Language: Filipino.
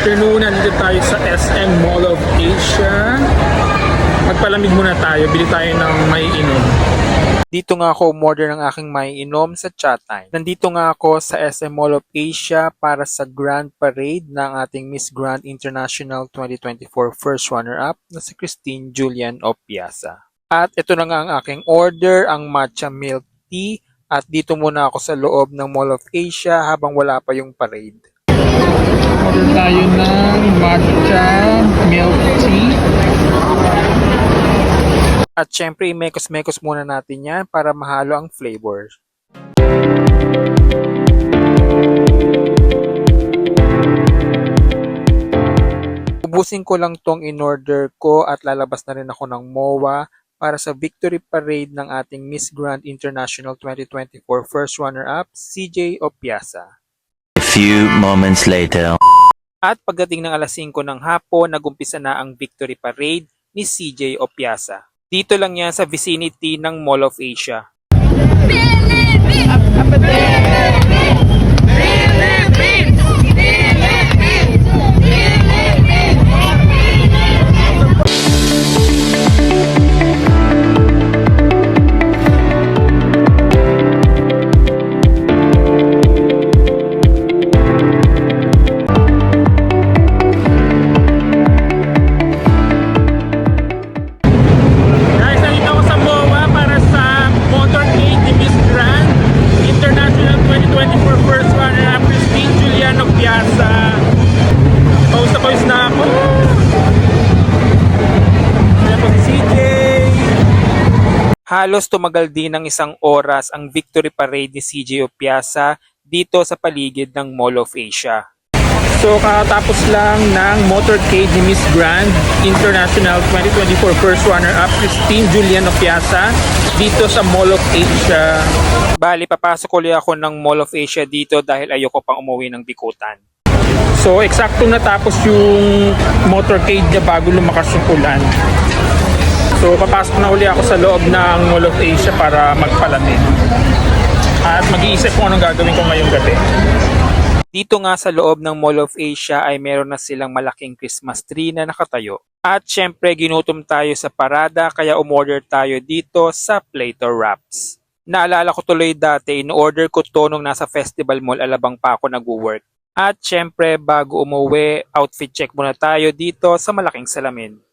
afternoon, nandito tayo sa SM Mall of Asia. Magpalamig muna tayo, bili tayo ng may inom. Dito nga ako umorder ng aking may inom sa Chatime. Nandito nga ako sa SM Mall of Asia para sa Grand Parade ng ating Miss Grand International 2024 First Runner-Up na si Christine Julian Opiasa. At ito na nga ang aking order, ang matcha milk tea. At dito muna ako sa loob ng Mall of Asia habang wala pa yung parade. Order tayo ng matcha milk tea. At syempre, mekos-mekos muna natin yan para mahalo ang flavor. Ubusin ko lang tong in-order ko at lalabas na rin ako ng MOA para sa victory parade ng ating Miss Grand International 2024 First Runner-Up, CJ Opiasa. A few moments later. At pagdating ng alas 5 ng hapon, nagumpisa na ang victory parade ni CJ Opiasa. Dito lang yan sa vicinity ng Mall of Asia. Halos tumagal din ng isang oras ang victory parade ni CJ Opiasa dito sa paligid ng Mall of Asia. So katapos lang ng motorcade ni Miss Grand International 2024 First Runner-Up Christine Julian Opiasa dito sa Mall of Asia. Bali, papasok ulit ako ng Mall of Asia dito dahil ayoko pang umuwi ng Bikutan. So eksakto natapos yung motorcade niya bago lumakas yung ulan. So papasok na uli ako sa loob ng Mall of Asia para magpalamig. At mag-iisip kung anong gagawin ko ngayong gabi. Dito nga sa loob ng Mall of Asia ay meron na silang malaking Christmas tree na nakatayo. At syempre ginutom tayo sa parada kaya umorder tayo dito sa Plato Wraps. Naalala ko tuloy dati, in-order ko to nung nasa Festival Mall Alabang pa ako nag-work. At syempre bago umuwi, outfit check muna tayo dito sa malaking salamin.